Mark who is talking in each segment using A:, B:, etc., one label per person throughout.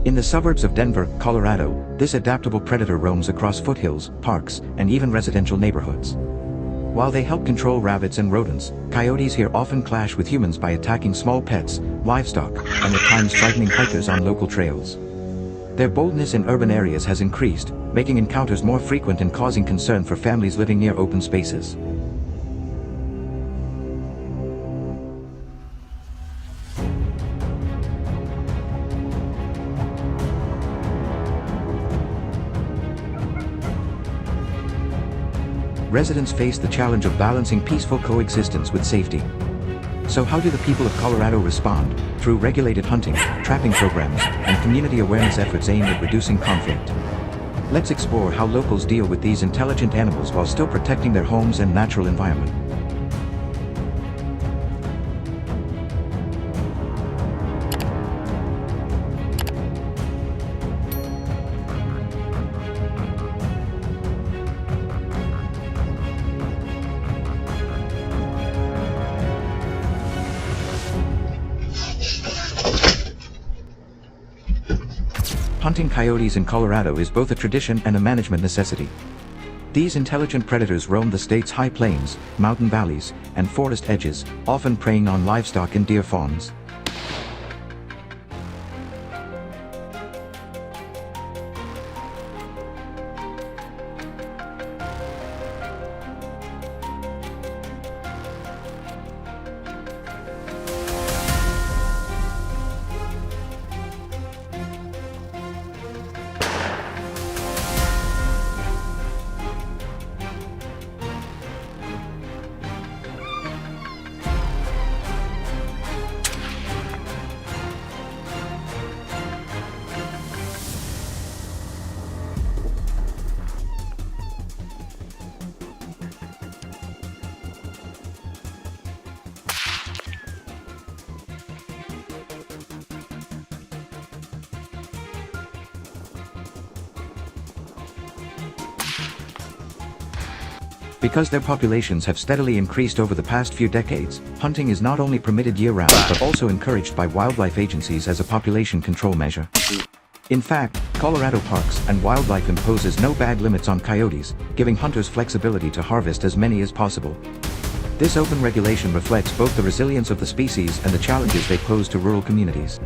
A: In the suburbs of Denver, Colorado, this adaptable predator roams across foothills, parks, and even residential neighborhoods. While they help control rabbits and rodents, coyotes here often clash with humans by attacking small pets, livestock, and at times frightening hikers on local trails. Their boldness in urban areas has increased, making encounters more frequent and causing concern for families living near open spaces. Residents face the challenge of balancing peaceful coexistence with safety. So how do the people of Colorado respond? Through regulated hunting, trapping programs, and community awareness efforts aimed at reducing conflict. Let's explore how locals deal with these intelligent animals while still protecting their homes and natural environment. Hunting coyotes in Colorado is both a tradition and a management necessity. These intelligent predators roam the state's high plains, mountain valleys, and forest edges, often preying on livestock and deer fawns. Because their populations have steadily increased over the past few decades, hunting is not only permitted year-round but also encouraged by wildlife agencies as a population control measure. In fact, Colorado Parks and Wildlife imposes no bag limits on coyotes, giving hunters flexibility to harvest as many as possible. This open regulation reflects both the resilience of the species and the challenges they pose to rural communities.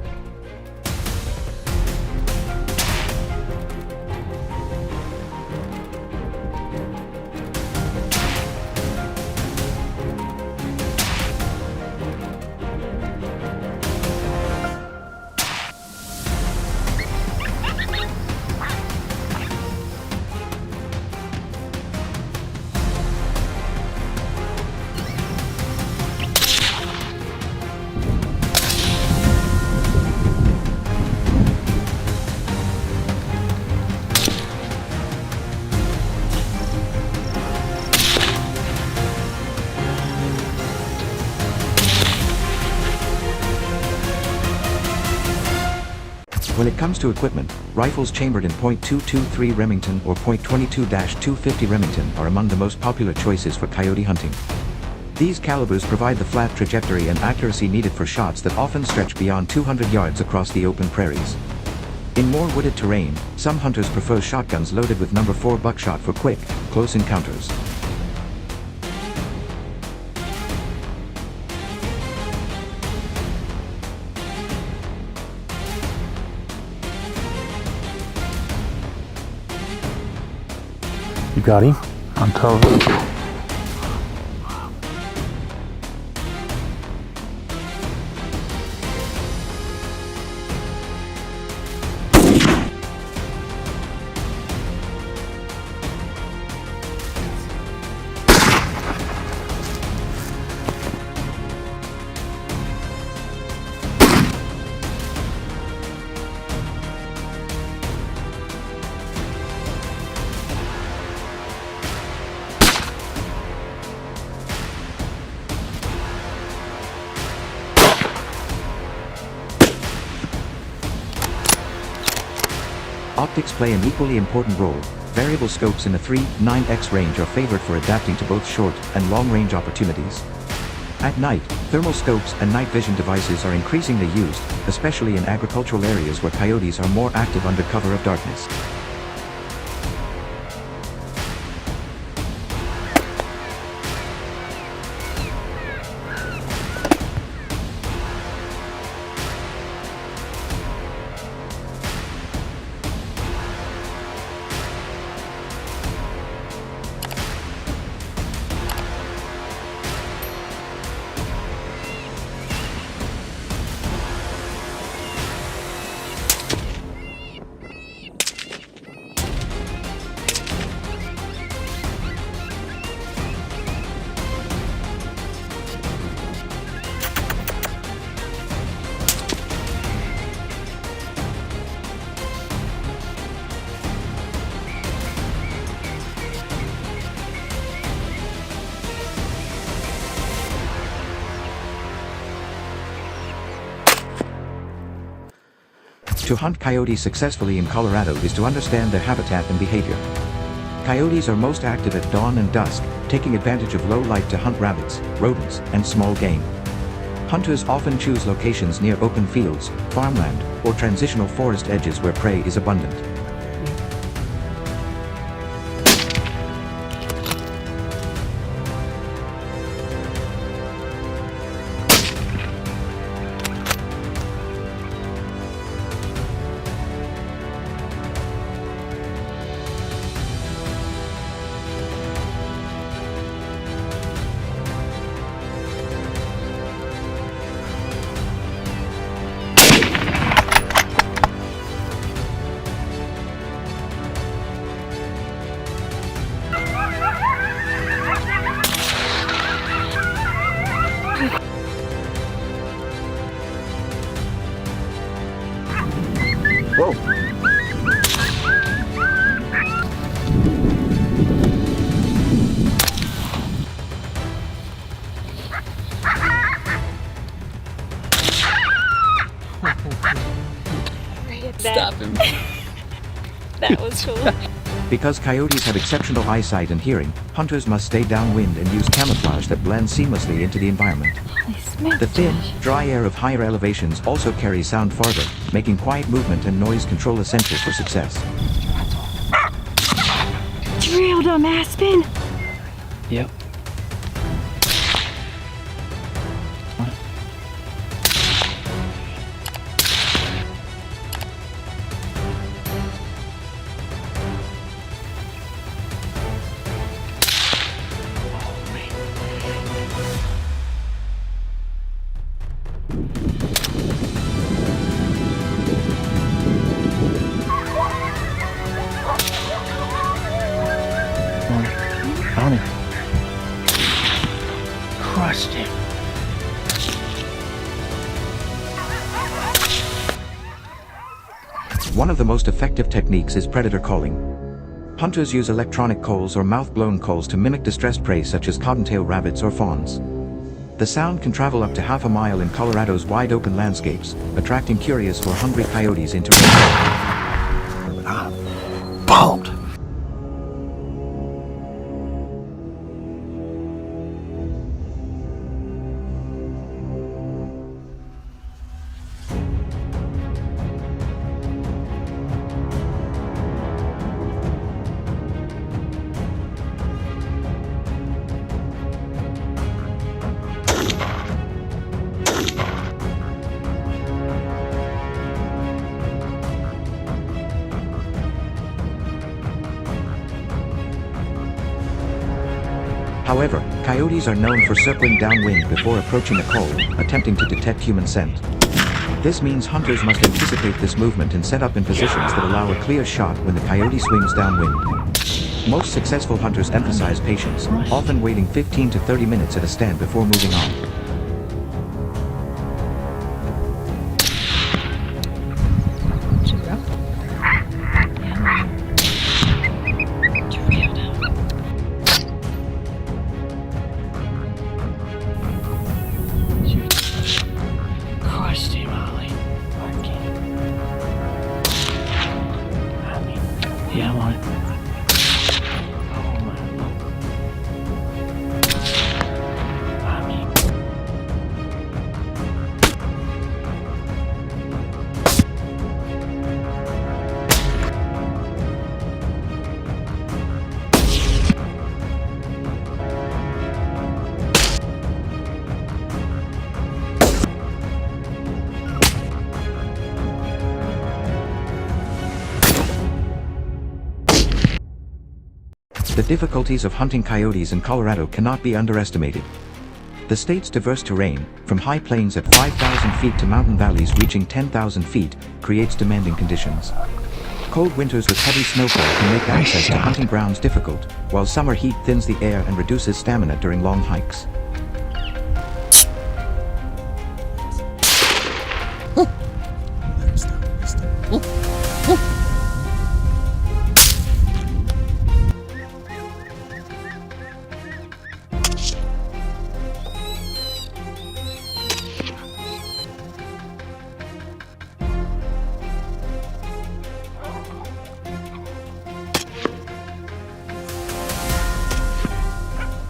A: When it comes to equipment, rifles chambered in .223 Remington or .22-250 Remington are among the most popular choices for coyote hunting. These calibers provide the flat trajectory and accuracy needed for shots that often stretch beyond 200 yards across the open prairies. In more wooded terrain, some hunters prefer shotguns loaded with No. 4 buckshot for quick, close encounters.
B: You got him on top.
A: Optics play an equally important role. Variable scopes in the 3.9x range are favored for adapting to both short and long-range opportunities. At night, thermal scopes and night vision devices are increasingly used, especially in agricultural areas where coyotes are more active under cover of darkness. To hunt coyotes successfully in Colorado is to understand their habitat and behavior. Coyotes are most active at dawn and dusk, taking advantage of low light to hunt rabbits, rodents, and small game. Hunters often choose locations near open fields, farmland, or transitional forest edges where prey is abundant.
B: Whoa.
C: Stop him. That was cool.
A: Because coyotes have exceptional eyesight and hearing, hunters must stay downwind and use camouflage that blends seamlessly into the environment. The thin, dry air of higher elevations also carries sound farther, making quiet movement and noise control essential for success.
C: Drilled him, Aspen.
B: Yep. On him. Crushed him.
A: One of the most effective techniques is predator calling. Hunters use electronic calls or mouth-blown calls to mimic distressed prey such as cottontail rabbits or fawns. The sound can travel up to half a mile in Colorado's wide-open landscapes, attracting curious or hungry coyotes into
B: Pumped.
A: However, coyotes are known for circling downwind before approaching a call, attempting to detect human scent. This means hunters must anticipate this movement and set up in positions that allow a clear shot when the coyote swings downwind. Most successful hunters emphasize patience, often waiting 15 to 30 minutes at a stand before moving on.
B: Yeah, I'm on it. Oh, man.
A: The difficulties of hunting coyotes in Colorado cannot be underestimated. The state's diverse terrain, from high plains at 5,000 feet to mountain valleys reaching 10,000 feet, creates demanding conditions. Cold winters with heavy snowfall can make access to hunting grounds difficult, while summer heat thins the air and reduces stamina during long hikes.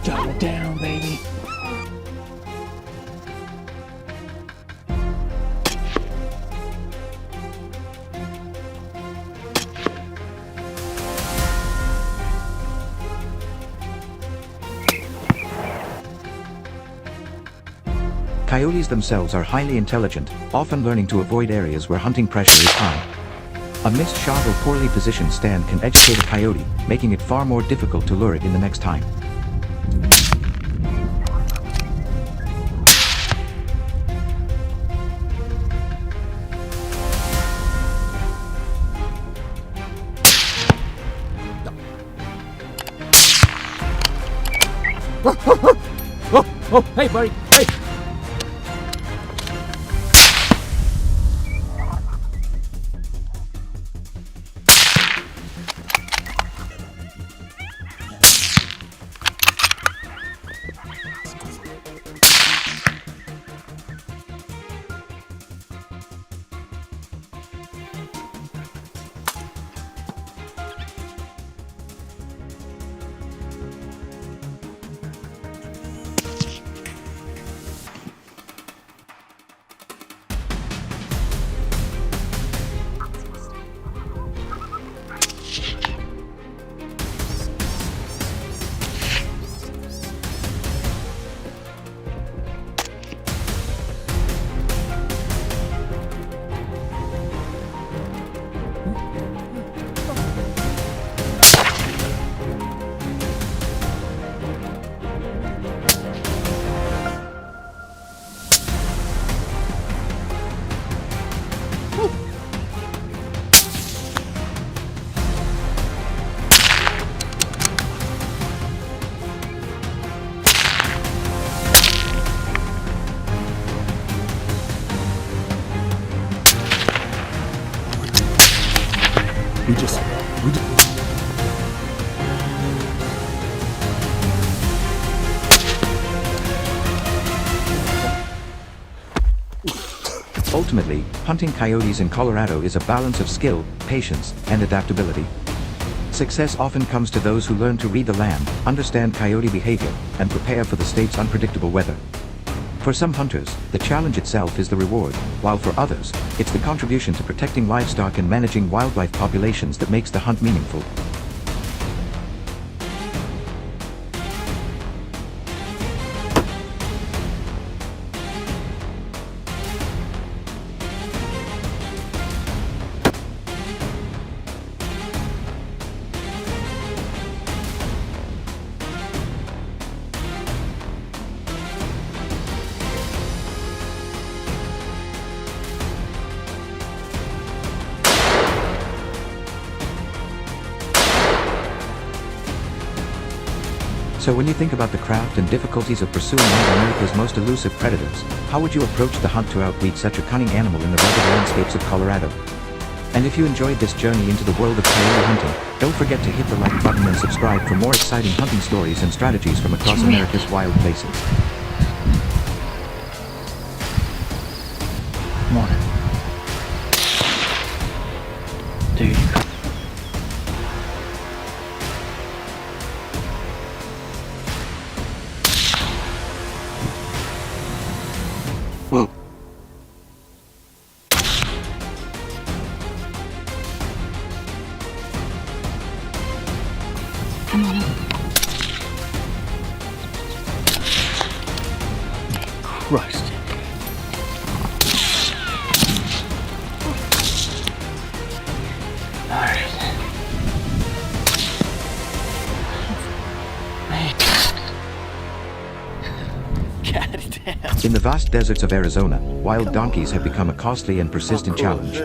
B: Double down, baby.
A: Coyotes themselves are highly intelligent, often learning to avoid areas where hunting pressure is high. A missed shot or poorly positioned stand can educate a coyote, making it far more difficult to lure it in the next time.
B: Oh, hey, buddy. Hey. We just
A: Ultimately, hunting coyotes in Colorado is a balance of skill, patience, and adaptability. Success often comes to those who learn to read the land, understand coyote behavior, and prepare for the state's unpredictable weather. For some hunters, the challenge itself is the reward, while for others, it's the contribution to protecting livestock and managing wildlife populations that makes the hunt meaningful. So when you think about the craft and difficulties of pursuing one of America's most elusive predators, how would you approach the hunt to outwit such a cunning animal in the rugged landscapes of Colorado? And if you enjoyed this journey into the world of coyote hunting, don't forget to hit the like button and subscribe for more exciting hunting stories and strategies from across America's wild places.
B: Come on. Dude, you got... Whoa.
C: Come on up.
B: Christ. Alright.
A: In the vast deserts of Arizona, wild donkeys have become a costly and persistent challenge.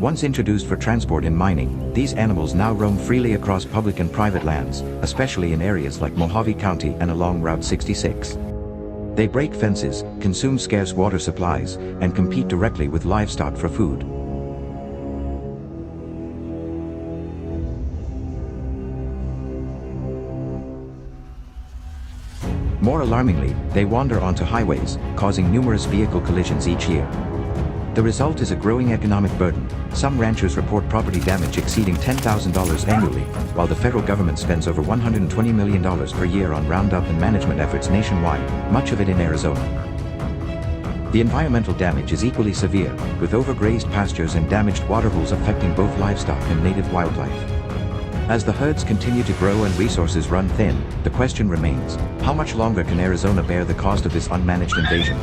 A: Once introduced for transport and mining, these animals now roam freely across public and private lands, especially in areas like Mojave County and along Route 66. They break fences, consume scarce water supplies, and compete directly with livestock for food. More alarmingly, they wander onto highways, causing numerous vehicle collisions each year. The result is a growing economic burden. Some ranchers report property damage exceeding $10,000 annually, while the federal government spends over $120 million per year on roundup and management efforts nationwide, much of it in Arizona. The environmental damage is equally severe, with overgrazed pastures and damaged waterholes affecting both livestock and native wildlife. As the herds continue to grow and resources run thin, the question remains, how much longer can Arizona bear the cost of this unmanaged invasion?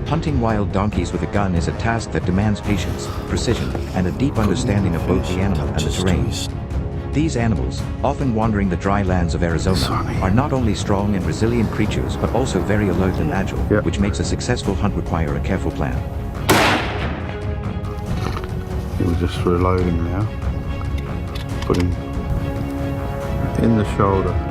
A: Hunting wild donkeys with a gun is a task that demands patience, precision, and a deep understanding of both the animal and the terrain. These animals, often wandering the dry lands of Arizona, are not only strong and resilient creatures but also very alert and agile, which makes a successful hunt require a careful plan.
D: We're just reloading now. Putting in the shoulder.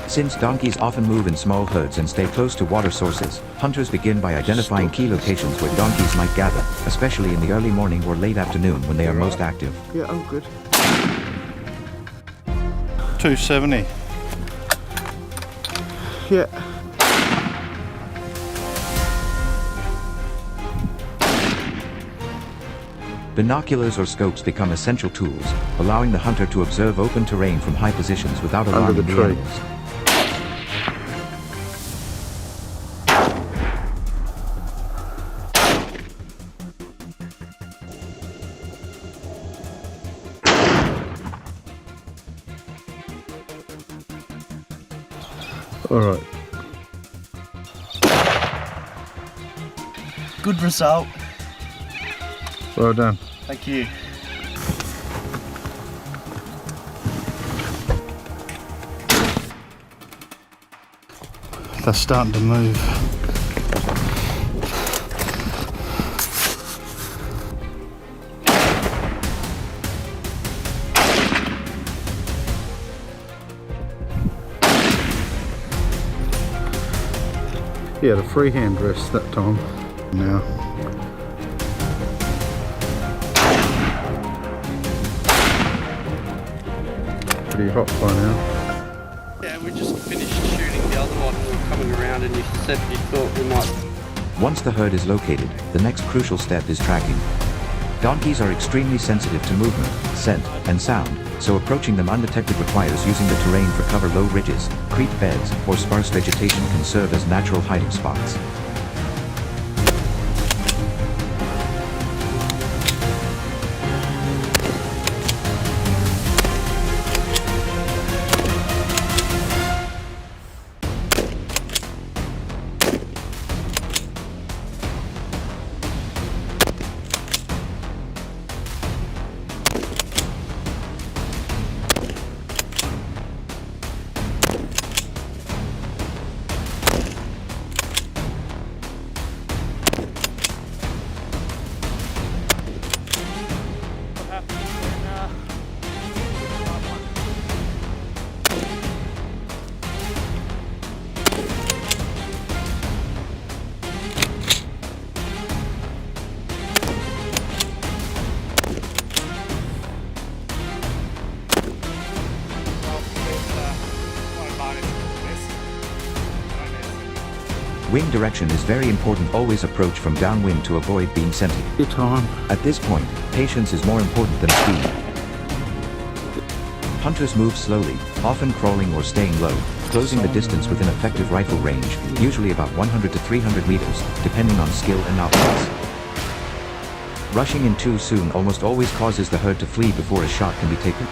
A: Since donkeys often move in small herds and stay close to water sources, hunters begin by identifying key locations where donkeys might gather, especially in the early morning or late afternoon when they are most active.
D: Yeah, I'm good. 270. Yeah.
A: Binoculars or scopes become essential tools, allowing the hunter to observe open terrain from high positions without alarming the animals.
D: All right.
E: Good result.
D: Well done.
E: Thank you.
D: They're starting to move. Yeah, the freehand rest that time. Now. Pretty hot by now.
E: Yeah, we just finished shooting the other one. We were coming around and you said you thought we might.
A: Once the herd is located, the next crucial step is tracking. Donkeys are extremely sensitive to movement, scent, and sound, so approaching them undetected requires using the terrain for cover. Low ridges, creek beds, or sparse vegetation can serve as natural hiding spots. Wing direction is very important. Always approach from downwind to avoid being scented.
D: Your time.
A: At this point, patience is more important than speed. Hunters move slowly, often crawling or staying low, closing the distance within effective rifle range, usually about 100 to 300 meters, depending on skill and outlaws. Rushing in too soon almost always causes the herd to flee before a shot can be taken.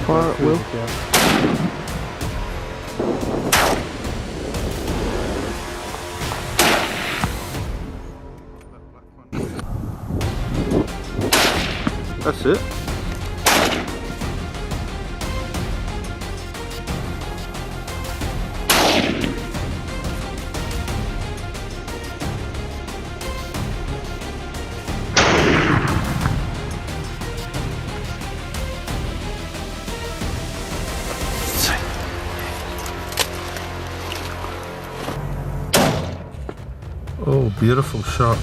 D: Fire at will. That's it. Oh, beautiful shot.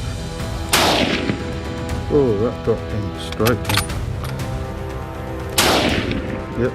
D: Oh, that dropped in straight in. Yep.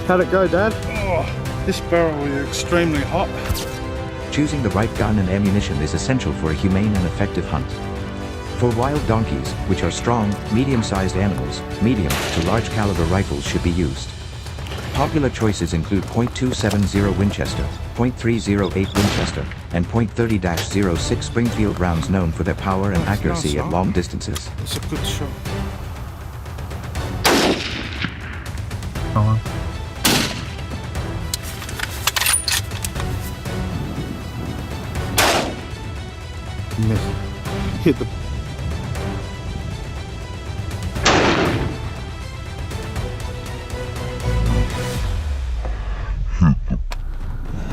D: How'd it go, Dad?
F: Oh, this barrel is extremely hot.
A: Choosing the right gun and ammunition is essential for a humane and effective hunt. For wild donkeys, which are strong, medium-sized animals, medium to large caliber rifles should be used. Popular choices include .270 Winchester, .308 Winchester, and .30-06 Springfield rounds known for their power and accuracy at long distances.
F: It's a good shot.
D: Oh, miss. Hit the...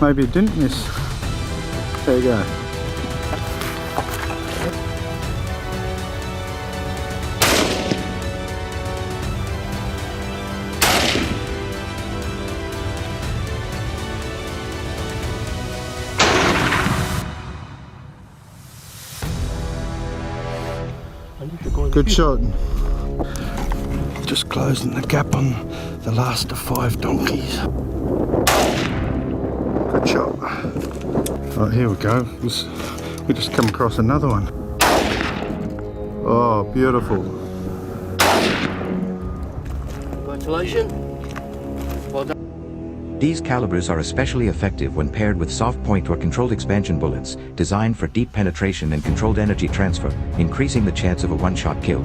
D: Maybe it didn't miss. There you go. Good shot.
F: Just closing the gap on the last of 5 donkeys.
D: Good shot. Right, here we go. We just come across another one. Oh, beautiful.
B: Congratulations. Well done.
A: These calibers are especially effective when paired with soft point or controlled expansion bullets, designed for deep penetration and controlled energy transfer, increasing the chance of a one-shot kill.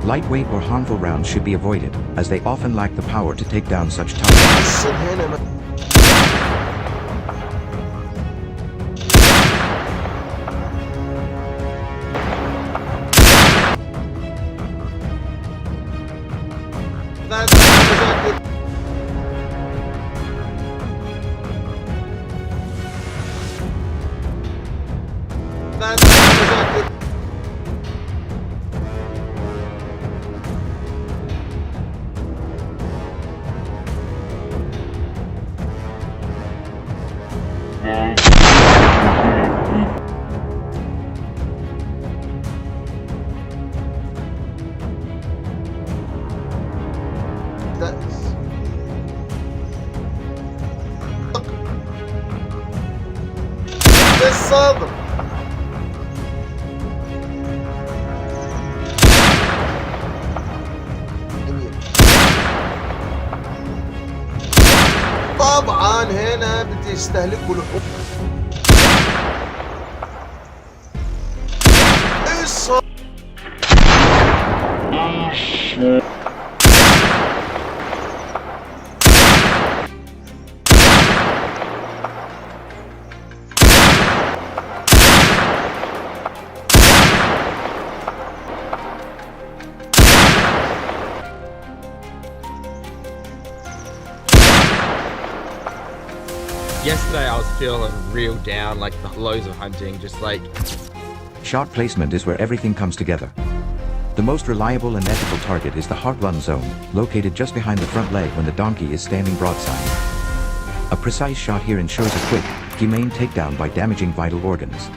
A: Lightweight or harmful rounds should be avoided, as they often lack the power to take down such targets.
G: بالصدر طبعا هنا بتستهلكوا لحوم
H: Yesterday I was feeling real down, like the lows of hunting, just like...
A: Shot placement is where everything comes together. The most reliable and ethical target is the heart-lung zone, located just behind the front leg when the donkey is standing broadside. A precise shot here ensures a quick, humane takedown by damaging vital organs.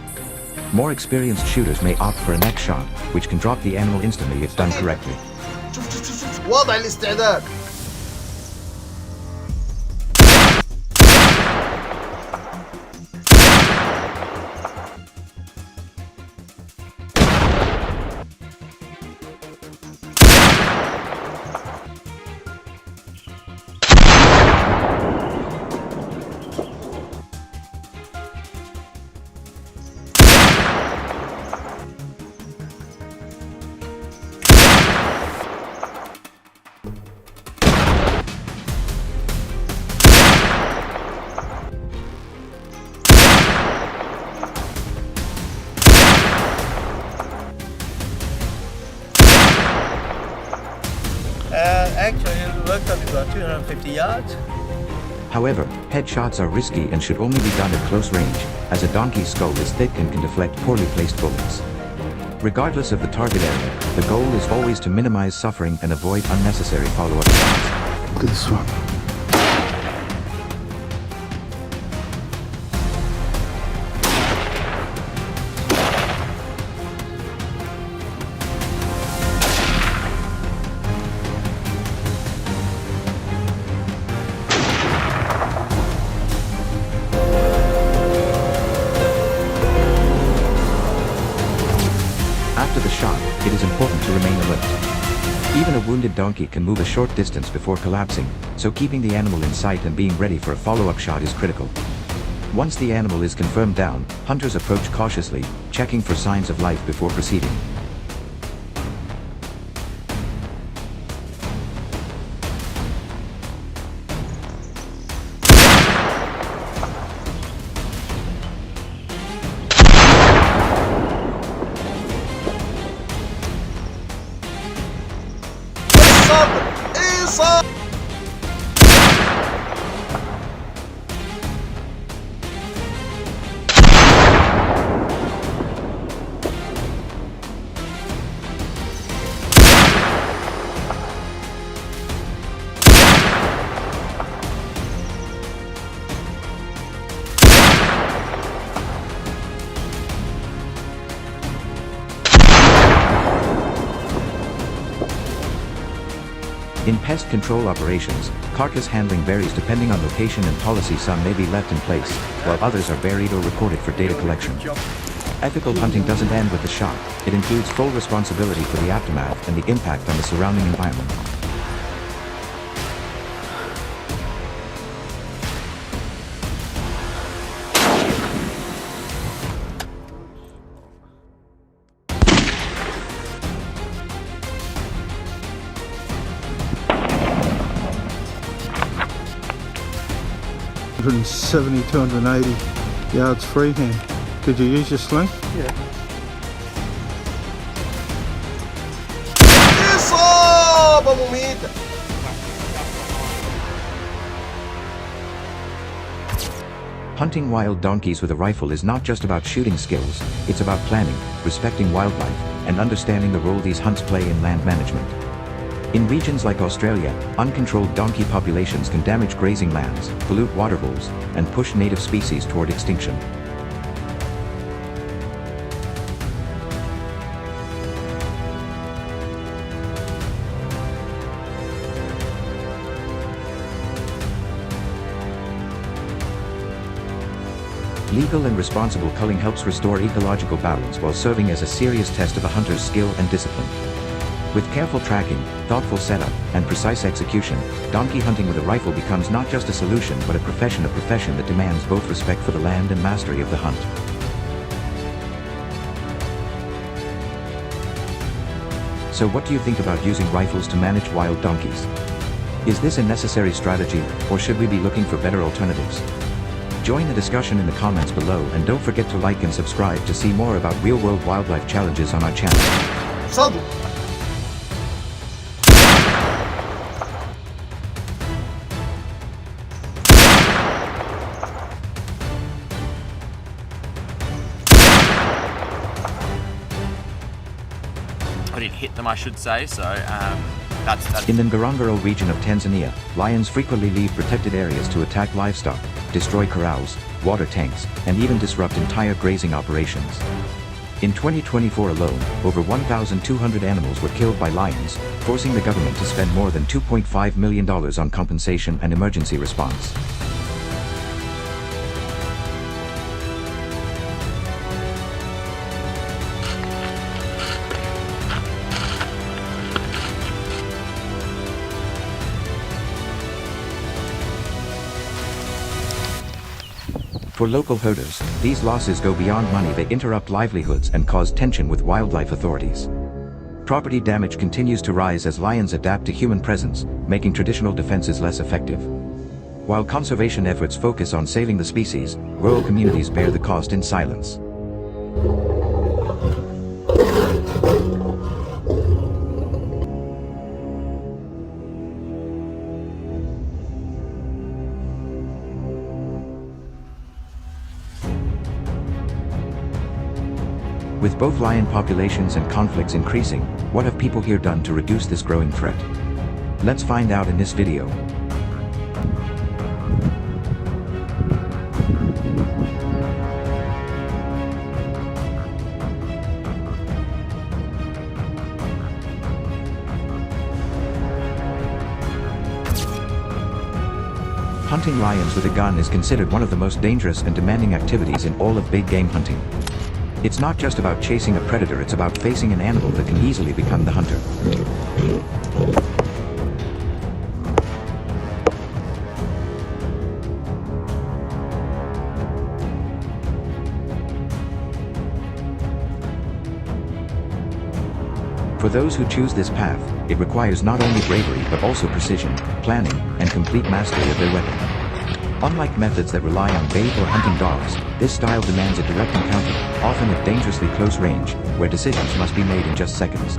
A: More experienced shooters may opt for a neck shot, which can drop the animal instantly if done correctly.
G: شوف وضع الاستعداد.
B: Actually, it worked up to about 250 yards.
A: However, headshots are risky and should only be done at close range, as a donkey's skull is thick and can deflect poorly placed bullets. Regardless of the target area, the goal is always to minimize suffering and avoid unnecessary follow-up shots.
D: Look at this one.
A: After the shot, it is important to remain alert. Even a wounded donkey can move a short distance before collapsing, so keeping the animal in sight and being ready for a follow-up shot is critical. Once the animal is confirmed down, hunters approach cautiously, checking for signs of life before proceeding.
G: إصابة.
A: In pest control operations, carcass handling varies depending on location and policy. Some may be left in place, while others are buried or recorded for data collection. Ethical hunting doesn't end with the shot, it includes full responsibility for the aftermath and the impact on the surrounding environment.
D: $170, 280 yards freehand. Did you use your sling?
G: إصابة مميتة.
A: Hunting wild donkeys with a rifle is not just about shooting skills, it's about planning, respecting wildlife, and understanding the role these hunts play in land management. In regions like Australia, uncontrolled donkey populations can damage grazing lands, pollute waterholes, and push native species toward extinction. Legal and responsible culling helps restore ecological balance while serving as a serious test of a hunter's skill and discipline. With careful tracking, thoughtful setup, and precise execution, donkey hunting with a rifle becomes not just a solution but a profession that demands both respect for the land and mastery of the hunt. So what do you think about using rifles to manage wild donkeys? Is this a necessary strategy, or should we be looking for better alternatives? Join the discussion in the comments below and don't forget to like and subscribe to see more about real-world wildlife challenges on our channel.
G: صدق.
I: hit them, I should say. So that's
A: In the Ngorongoro region of Tanzania, lions frequently leave protected areas to attack livestock, destroy corrals, water tanks, and even disrupt entire grazing operations. In 2024 alone, over 1,200 animals were killed by lions, forcing the government to spend more than $2.5 million on compensation and emergency response. For local herders, these losses go beyond money. They interrupt livelihoods and cause tension with wildlife authorities. Property damage continues to rise as lions adapt to human presence, making traditional defenses less effective. While conservation efforts focus on saving the species, rural communities bear the cost in silence. With both lion populations and conflicts increasing, what have people here done to reduce this growing threat? Let's find out in this video. Hunting lions with a gun is considered one of the most dangerous and demanding activities in all of big game hunting. It's not just about chasing a predator, it's about facing an animal that can easily become the hunter. For those who choose this path, it requires not only bravery but also precision, planning, and complete mastery of their weapon. Unlike methods that rely on bait or hunting dogs, this style demands a direct encounter, often at dangerously close range, where decisions must be made in just seconds.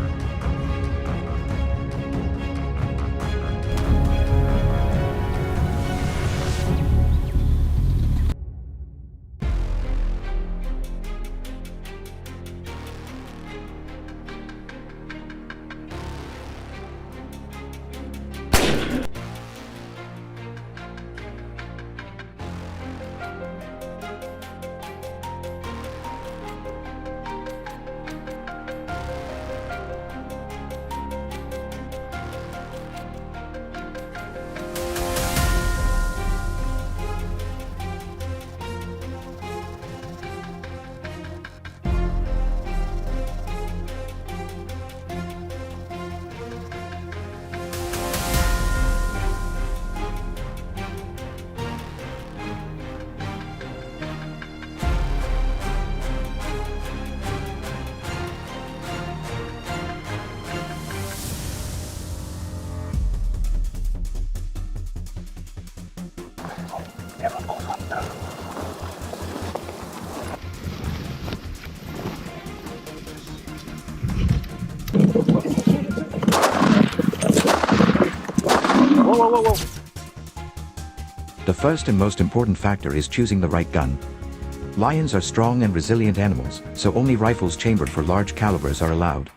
A: The first and most important factor is choosing the right gun. Lions are strong and resilient animals, so only rifles chambered for large calibers are allowed.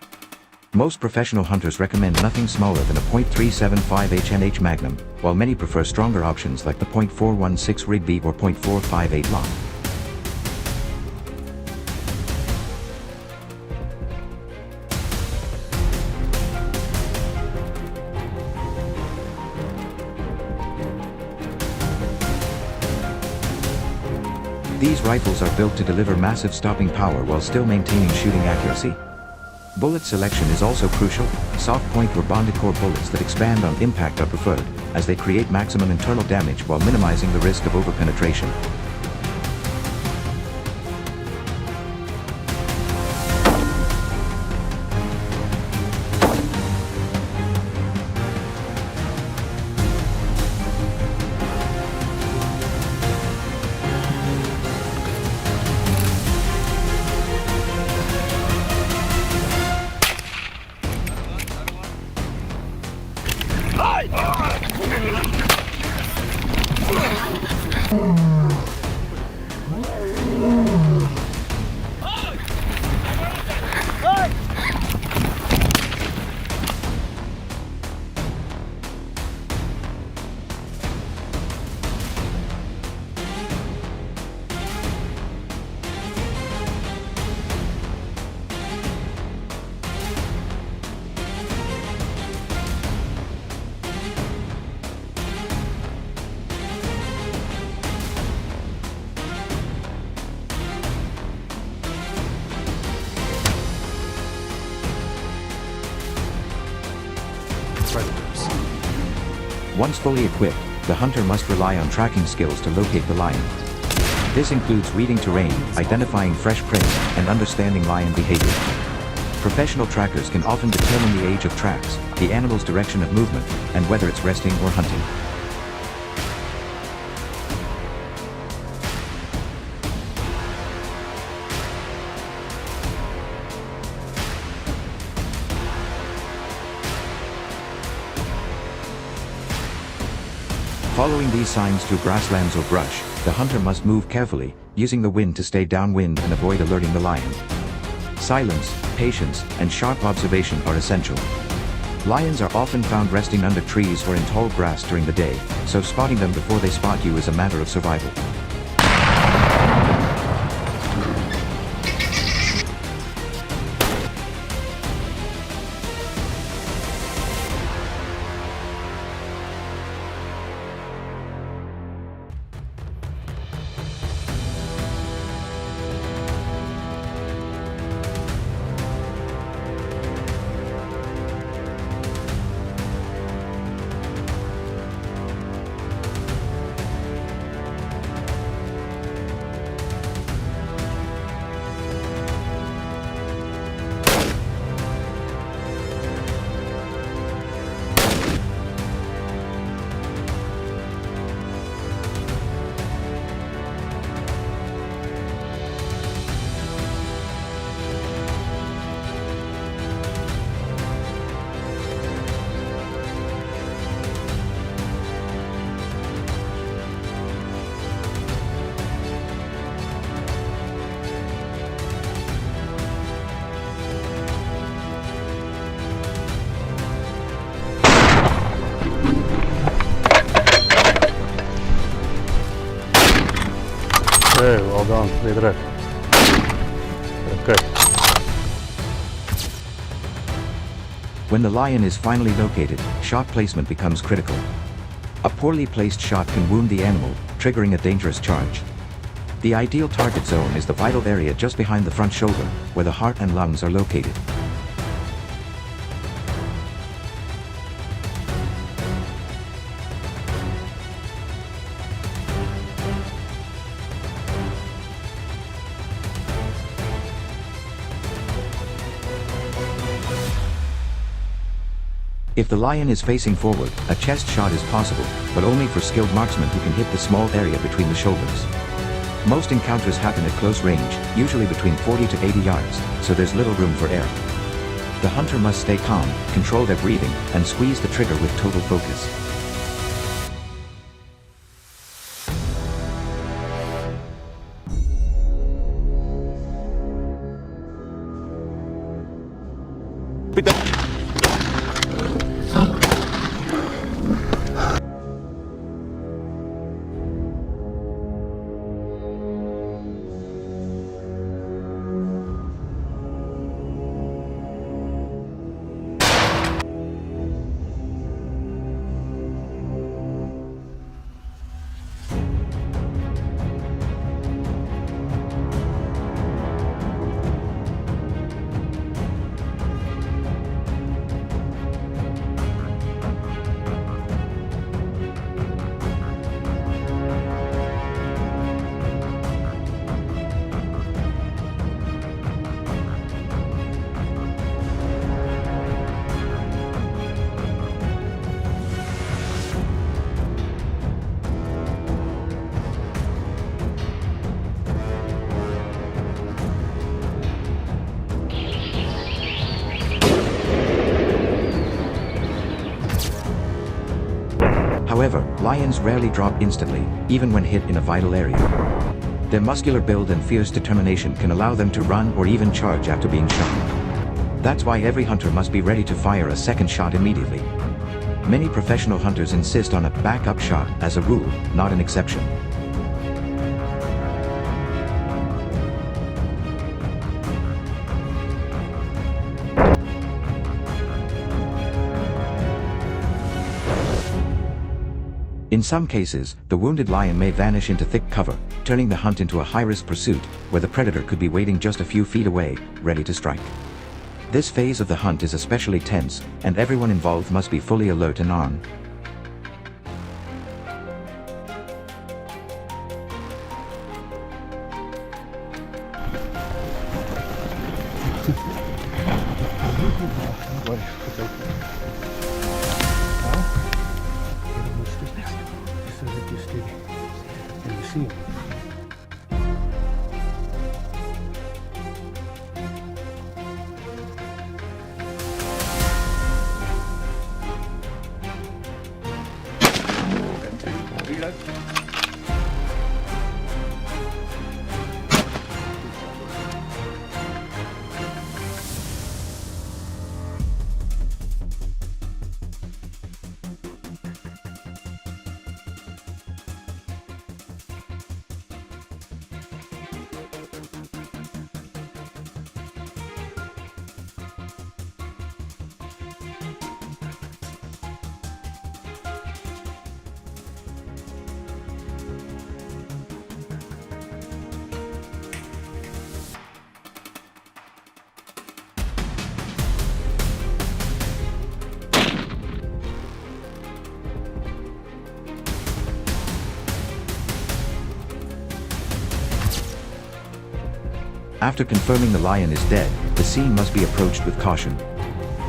A: Most professional hunters recommend nothing smaller than a .375 HNH Magnum, while many prefer stronger options like the .416 Rigby or .458 Long. These rifles are built to deliver massive stopping power while still maintaining shooting accuracy. Bullet selection is also crucial. Soft point or bonded core bullets that expand on impact are preferred, as they create maximum internal damage while minimizing the risk of overpenetration. Once fully equipped, the hunter must rely on tracking skills to locate the lion. This includes reading terrain, identifying fresh prey, and understanding lion behavior. Professional trackers can often determine the age of tracks, the animal's direction of movement, and whether it's resting or hunting. Following these signs through grasslands or brush, the hunter must move carefully, using the wind to stay downwind and avoid alerting the lion. Silence, patience, and sharp observation are essential. Lions are often found resting under trees or in tall grass during the day, so spotting them before they spot you is a matter of survival.
D: Hey, well done. Weer terug. Okay.
A: When the lion is finally located, shot placement becomes critical. A poorly placed shot can wound the animal, triggering a dangerous charge. The ideal target zone is the vital area just behind the front shoulder, where the heart and lungs are located. If the lion is facing forward, a chest shot is possible, but only for skilled marksmen who can hit the small area between the shoulders. Most encounters happen at close range, usually between 40 to 80 yards, so there's little room for error. The hunter must stay calm, control their breathing, and squeeze the trigger with total focus. However, lions rarely drop instantly, even when hit in a vital area. Their muscular build and fierce determination can allow them to run or even charge after being shot. That's why every hunter must be ready to fire a second shot immediately. Many professional hunters insist on a backup shot as a rule, not an exception. In some cases, the wounded lion may vanish into thick cover, turning the hunt into a high-risk pursuit, where the predator could be waiting just a few feet away, ready to strike. This phase of the hunt is especially tense, and everyone involved must be fully alert and armed. After confirming the lion is dead, the scene must be approached with caution.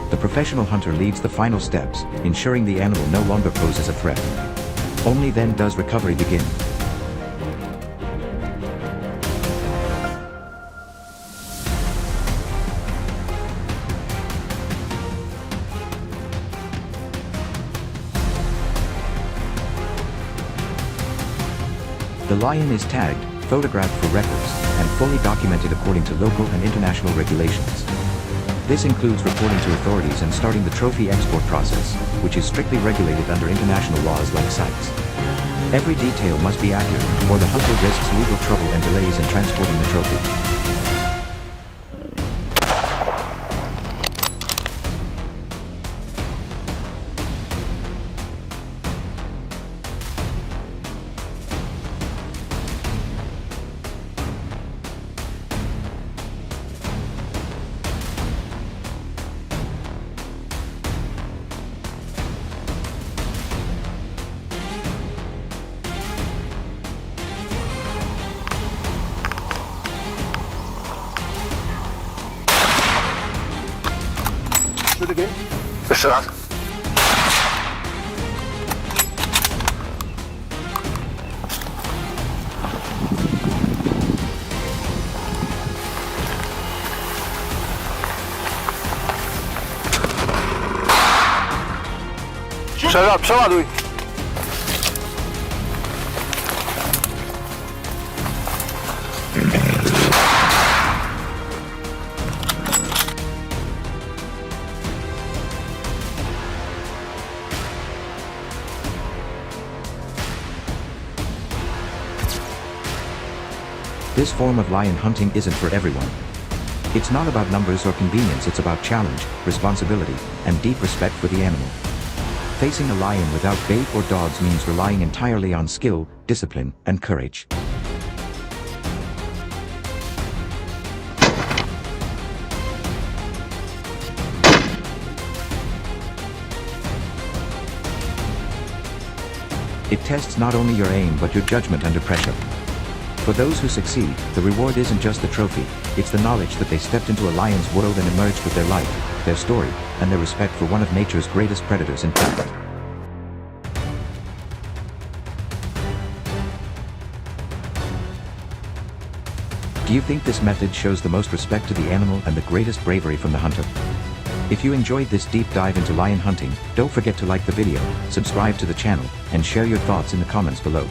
A: The professional hunter leads the final steps, ensuring the animal no longer poses a threat. Only then does recovery begin. The lion is tagged, photographed for records, and fully documented according to local and international regulations. This includes reporting to authorities and starting the trophy export process, which is strictly regulated under international laws like CITES. Every detail must be accurate, or the hunter risks legal trouble and delays in transporting the trophy.
G: Shoot again.
D: Shot. przeładuj.
A: This form of lion hunting isn't for everyone. It's not about numbers or convenience, it's about challenge, responsibility, and deep respect for the animal. Facing a lion without bait or dogs means relying entirely on skill, discipline, and courage. It tests not only your aim but your judgment under pressure. For those who succeed, the reward isn't just the trophy, it's the knowledge that they stepped into a lion's world and emerged with their life, their story, and their respect for one of nature's greatest predators in fact. Do you think this method shows the most respect to the animal and the greatest bravery from the hunter? If you enjoyed this deep dive into lion hunting, don't forget to like the video, subscribe to the channel, and share your thoughts in the comments below.